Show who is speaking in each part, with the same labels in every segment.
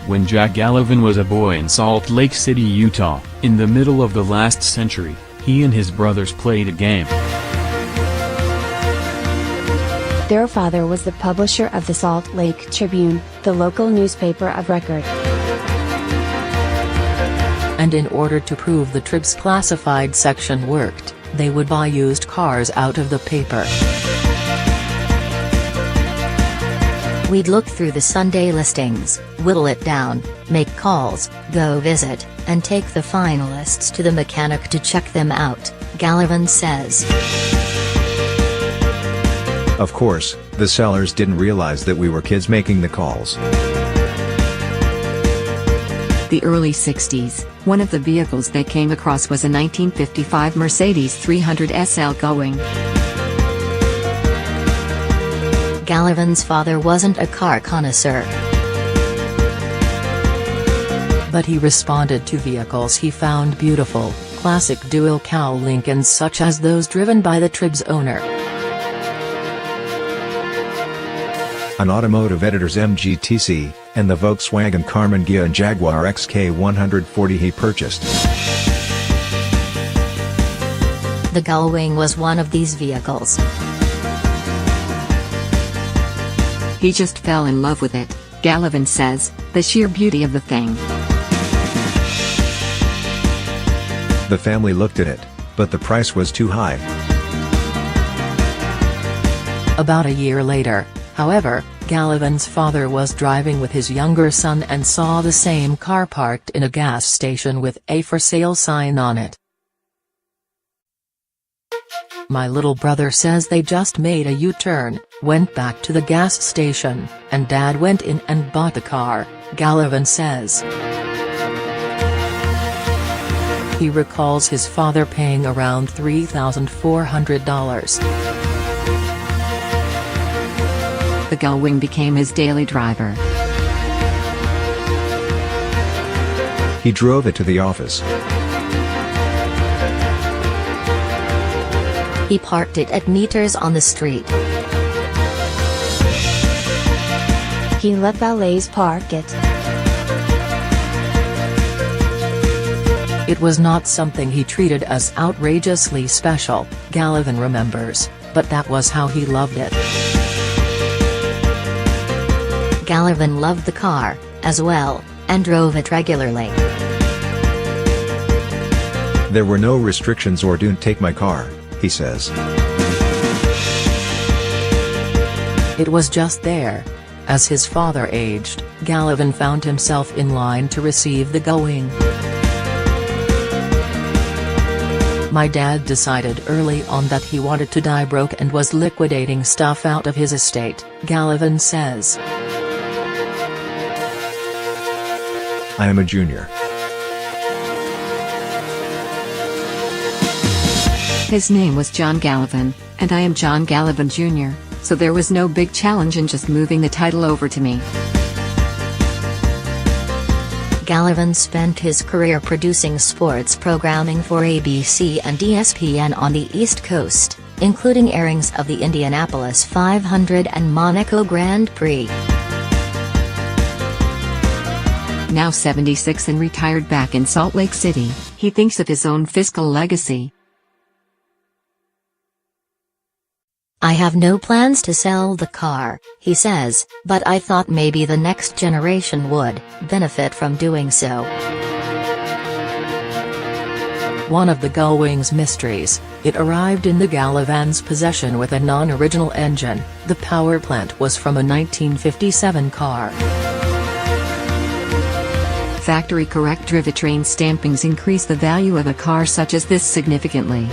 Speaker 1: When Jack Gallivan was a boy in Salt Lake City, Utah, in the middle of the last century, he and his brothers played a game.
Speaker 2: Their father was the publisher of the Salt Lake Tribune, the local newspaper of record.
Speaker 3: And in order to prove the Trib's classified section worked, they would buy used cars out of the paper.
Speaker 4: We'd look through the Sunday listings, whittle it down, make calls, go visit, and take the finalists to the mechanic to check them out, Gallivan says.
Speaker 5: Of course, the sellers didn't realize that we were kids making the calls.
Speaker 6: The early 60s, one of the vehicles they came across was a 1955 Mercedes 300 SL Going.
Speaker 4: Gallivan's father wasn't a car connoisseur,
Speaker 3: but he responded to vehicles he found beautiful, classic dual-cowl Lincolns such as those driven by the Trib's owner.
Speaker 5: An automotive editor's MGTC, and the Volkswagen Carmen Ghia and Jaguar XK140 he purchased.
Speaker 4: The Gullwing was one of these vehicles.
Speaker 6: He just fell in love with it, Gallivan says, the sheer beauty of the thing.
Speaker 5: The family looked at it, but the price was too high.
Speaker 3: About a year later, however, Gallivan's father was driving with his younger son and saw the same car parked in a gas station with a for sale sign on it. My little brother says they just made a U-turn, went back to the gas station, and Dad went in and bought the car, Gallivan says. He recalls his father paying around $3,400.
Speaker 6: The Gullwing became his daily driver.
Speaker 5: He drove it to the office.
Speaker 4: He parked it at meters on the street.
Speaker 2: He let valets park it.
Speaker 3: It was not something he treated as outrageously special, Gallivan remembers, but that was how he loved it.
Speaker 4: Gallivan loved the car, as well, and drove it regularly.
Speaker 5: There were no restrictions or "don't take my car," he says.
Speaker 3: It was just there. As his father aged, Gallivan found himself in line to receive the Gullwing. My dad decided early on that he wanted to die broke and was liquidating stuff out of his estate, Gallivan says.
Speaker 5: I am a junior.
Speaker 6: His name was John Gallivan, and I am John Gallivan Jr., so there was no big challenge in just moving the title over to me.
Speaker 4: Gallivan spent his career producing sports programming for ABC and ESPN on the East Coast, including airings of the Indianapolis 500 and Monaco Grand Prix.
Speaker 6: Now 76 and retired back in Salt Lake City, he thinks of his own fiscal legacy.
Speaker 4: I have no plans to sell the car, he says, but I thought maybe the next generation would benefit from doing so.
Speaker 3: One of the Gullwing's mysteries, it arrived in the Gallivans' possession with a non-original engine. The power plant was from a 1957 car.
Speaker 6: Factory-correct drivetrain stampings increase the value of a car such as this significantly.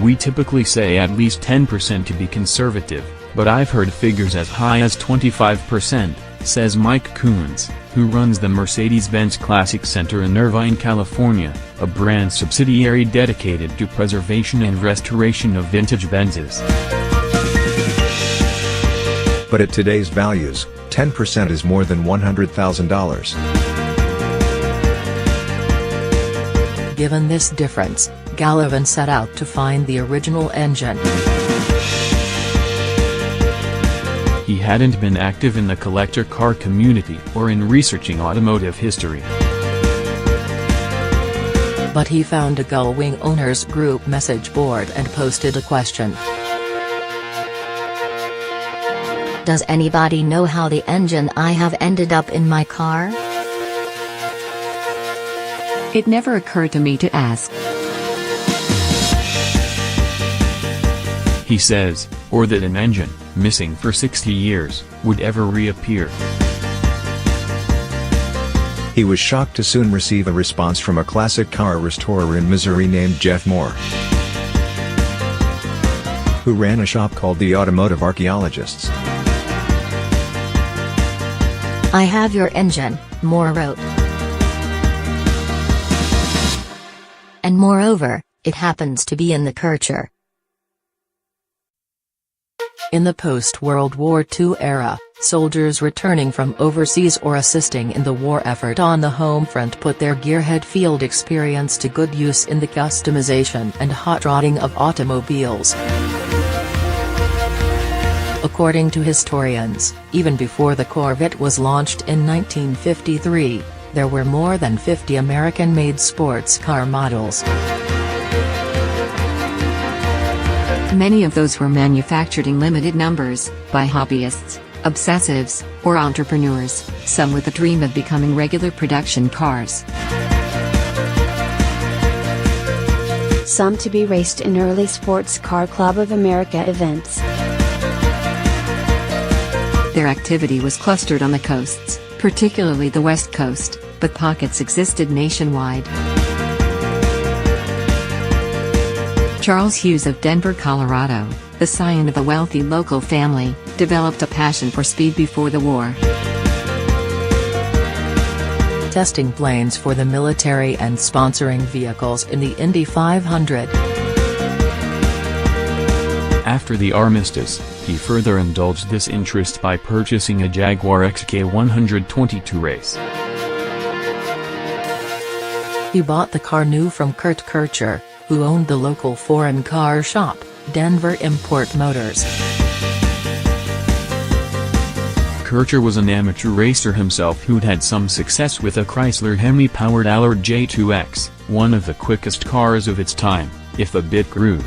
Speaker 1: We typically say at least 10% to be conservative, but I've heard figures as high as 25%, says Mike Coons, who runs the Mercedes-Benz Classic Center in Irvine, California, a brand subsidiary dedicated to preservation and restoration of vintage Benzes.
Speaker 5: But at today's values, 10% is more than $100,000.
Speaker 3: Given this difference, Gallivan set out to find the original engine.
Speaker 1: He he hadn't been active in the collector car community or in researching automotive history.
Speaker 3: But he found a Gullwing owners group message board and posted a question.
Speaker 4: Does anybody know how the engine I have ended up in my car?
Speaker 6: It never occurred to me to ask.
Speaker 1: He says, or that an engine, missing for 60 years, would ever reappear.
Speaker 5: He was shocked to soon receive a response from a classic car restorer in Missouri named Jeff Moore, who ran a shop called the Automotive Archaeologists.
Speaker 4: I have your engine, Moore wrote. And moreover, it happens to be in the Kircher.
Speaker 3: In the post-World War II era, soldiers returning from overseas or assisting in the war effort on the home front put their gearhead field experience to good use in the customization and hot rodding of automobiles. According to historians, even before the Corvette was launched in 1953, there were more than 50 American-made sports car models.
Speaker 6: Many of those were manufactured in limited numbers, by hobbyists, obsessives, or entrepreneurs, some with the dream of becoming regular production cars.
Speaker 2: Some to be raced in early Sports Car Club of America events.
Speaker 6: Their activity was clustered on the coasts, particularly the West Coast, but pockets existed nationwide. Charles Hughes of Denver, Colorado, the scion of a wealthy local family, developed a passion for speed before the war.
Speaker 3: Testing planes for the military and sponsoring vehicles in the Indy 500.
Speaker 1: After the armistice, he further indulged this interest by purchasing a Jaguar XK122 race.
Speaker 3: He bought the car new from Kurt Kircher, who owned the local foreign car shop, Denver Import Motors.
Speaker 1: Kircher was an amateur racer himself who'd had some success with a Chrysler Hemi-powered Allard J2X, one of the quickest cars of its time, if a bit crude.